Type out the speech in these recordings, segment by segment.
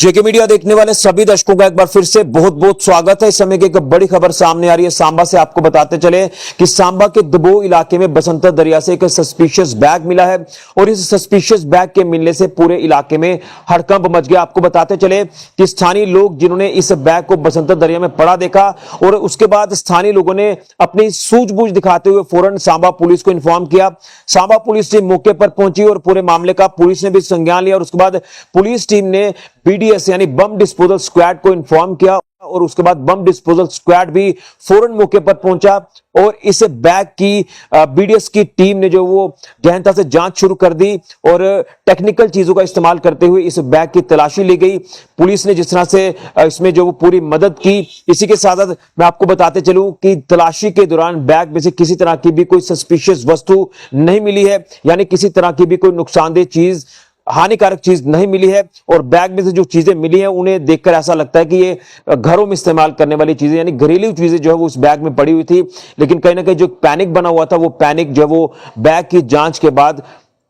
जेके media देखने वाले सभी दर्शकों का एक बार फिर से बहुत बहुत स्वागत है। इस समय की एक बड़ी खबर सामने आ रही है सांबा से। आपको बताते चले कि सांबा के दबो इलाके में बसंतर दरिया से एक सस्पिशियस बैग मिला है और इस सस्पिशियस बैग के मिलने से पूरे इलाके में हड़कंप मच गया। आपको बताते चले कि स्थानीय लोग जिन्होंने इस बैग को बसंतर दरिया में पड़ा देखा और उसके बाद स्थानीय लोगों ने अपनी सूझबूझ दिखाते हुए फौरन सांबा पुलिस को इन्फॉर्म किया। सांबा पुलिस टीम मौके पर पहुंची और पूरे मामले का पुलिस ने भी संज्ञान लिया और उसके बाद पुलिस टीम ने बीडीएस यानी बम डिस्पोजल स्क्वाड को इन्फॉर्म किया और उसके बाद बम डिस्पोजल स्क्वाड भी फौरन मौके पर पहुंचा और इस बैग की बीडीएस की टीम ने जो वो गहनता से जांच शुरू कर दी और टेक्निकल चीजों का इस्तेमाल करते हुए इस बैग की तलाशी ली गई। पुलिस ने जिस तरह से इसमें जो वो पूरी मदद की, इसी के साथ साथ मैं आपको बताते चलूं कि तलाशी के दौरान बैग में से किसी तरह की भी कोई सस्पिशियस वस्तु नहीं मिली है, यानी किसी तरह की भी कोई नुकसानदेह चीज, हानिकारक चीज नहीं मिली है और बैग में से जो चीजें मिली हैं उन्हें देखकर ऐसा लगता है कि ये घरों में इस्तेमाल करने वाली चीजें यानी घरेलू चीजें जो है वो उस बैग में पड़ी हुई थी। लेकिन कहीं ना कहीं जो पैनिक बना हुआ था वो पैनिक जो है वो बैग की जांच के बाद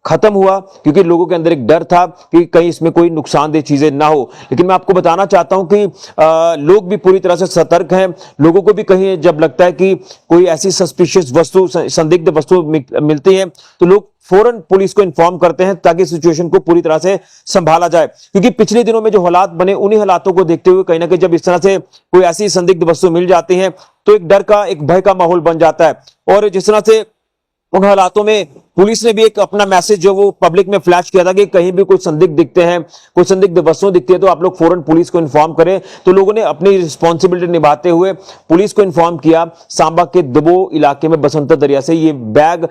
खत्म हुआ, क्योंकि लोगों के अंदर एक डर था कि कहीं इसमें कोई नुकसानदेह चीजें ना हो। लेकिन मैं आपको बताना चाहता हूं कि लोग भी पूरी तरह से सतर्क हैं। लोगों को भी कहीं जब लगता है कि कोई ऐसी सस्पिशियस वस्तु, संदिग्ध वस्तु मिलती है तो लोग फौरन पुलिस को इन्फॉर्म करते हैं ताकि सिचुएशन को पूरी तरह से संभाला जाए। क्योंकि पिछले दिनों में जो हालात बने उन्हीं हालातों को देखते हुए कहीं ना कहीं जब इस तरह से कोई ऐसी संदिग्ध वस्तु मिल जाती है तो एक डर का, एक भय का माहौल बन जाता है। और जिस तरह से उन हालातों में पुलिस ने भी एक अपना मैसेज जो वो पब्लिक में फ्लैश किया था कि कहीं भी कोई संदिग्ध दिखते हैं, कोई संदिग्ध वस्तुएं दिखती है तो आप लोग फौरन पुलिस को इन्फॉर्म करें। तो लोगों ने अपनी रिस्पॉन्सिबिलिटी निभाते हुए पुलिस को इन्फॉर्म किया। सांबा के दबो इलाके में बसंतर दरिया से ये बैग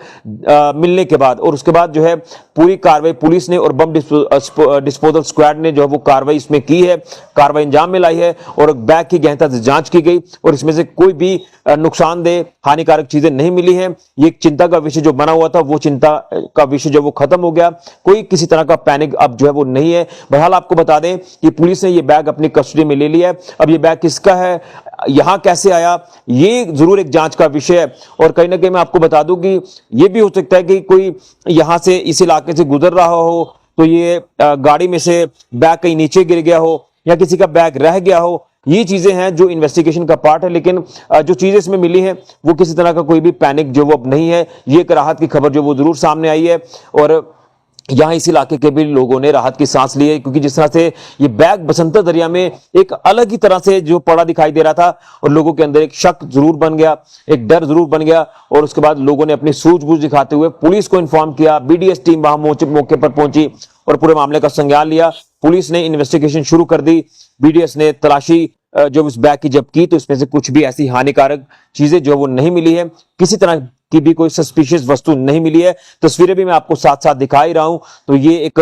मिलने के बाद और उसके बाद जो है पूरी कार्रवाई पुलिस ने और बम डिस्पोजल स्क्वाड ने जो है वो कार्रवाई इसमें की है, कार्रवाई अंजाम में लाई है और बैग की गहनता से जांच की गई और इसमें से कोई भी नुकसानदेह, हानिकारक चीजें नहीं मिली हैं। ये एक चिंता का विषय जो बना हुआ था वो चिंता का विषय जो वो खत्म हो गया। कोई किसी तरह का पैनिक अब जो है वो नहीं है। बहरहाल आपको बता दें कि पुलिस ने ये बैग अपनी कस्टडी में ले लिया है। अब ये बैग किसका है, यहां कैसे आया, ये जरूर एक जांच का विषय है। और कहीं ना कहीं मैं आपको बता दूं कि ये भी हो सकता है कि कोई यहां से इस इलाके से गुजर रहा हो तो ये गाड़ी में से बैग कहीं नीचे गिर गया हो या किसी का बैग रह गया हो। ये चीजें हैं जो इन्वेस्टिगेशन का पार्ट है। लेकिन जो चीजें इसमें मिली हैं वो किसी तरह का कोई भी पैनिक जो वो अब नहीं है। ये एक राहत की खबर जो वो जरूर सामने आई है और यहां इस इलाके के भी लोगों ने राहत की सांस ली है, क्योंकि जिस तरह से ये बैग बसंतर दरिया में एक अलग ही तरह से जो पड़ा दिखाई दे रहा था और लोगों के अंदर एक शक जरूर बन गया, एक डर जरूर बन गया और उसके बाद लोगों ने अपनी सूझबूझ दिखाते हुए पुलिस को इन्फॉर्म किया। बीडीएस टीम वहां मौके पर पहुंची और पूरे मामले का संज्ञान लिया। पुलिस ने इन्वेस्टिगेशन शुरू कर दी। बीडीएस ने तलाशी जो इस बैग की जब की तो इसमें से कुछ भी ऐसी हानिकारक चीजें जो वो नहीं मिली है, किसी तरह की भी कोई सस्पिशियस वस्तु नहीं मिली है। तस्वीरें भी मैं आपको साथ साथ दिखा ही रहा हूं। तो ये एक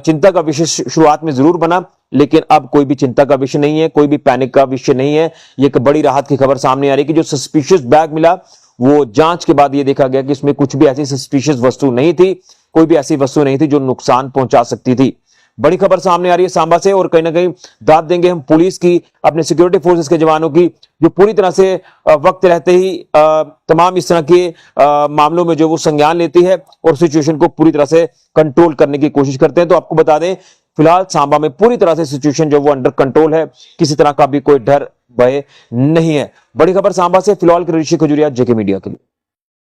चिंता का विषय शुरुआत में जरूर बना, लेकिन अब कोई भी चिंता का विषय नहीं है, कोई भी पैनिक का विषय नहीं है। ये एक बड़ी राहत की खबर सामने आ रही है कि जो सस्पिशियस बैग मिला वो जांच के बाद ये देखा गया कि इसमें कुछ भी ऐसी सस्पिशियस वस्तु नहीं थी, कोई भी ऐसी वस्तु नहीं थी जो नुकसान पहुंचा सकती थी। बड़ी खबर सामने आ रही है सांबा से और कहीं ना कहीं दाद देंगे हम पुलिस की, अपने सिक्योरिटी फोर्सेस के जवानों की, जो पूरी तरह से वक्त रहते ही तमाम इस तरह के मामलों में जो वो संज्ञान लेती है और सिचुएशन को पूरी तरह से कंट्रोल करने की कोशिश करते हैं। तो आपको बता दें फिलहाल सांबा में पूरी तरह से सिचुएशन जो वो अंडर कंट्रोल है, किसी तरह का भी कोई डर भय नहीं है। बड़ी खबर सांबा से, फिलहाल ऋषि खजुरिया, जेके मीडिया के लिए।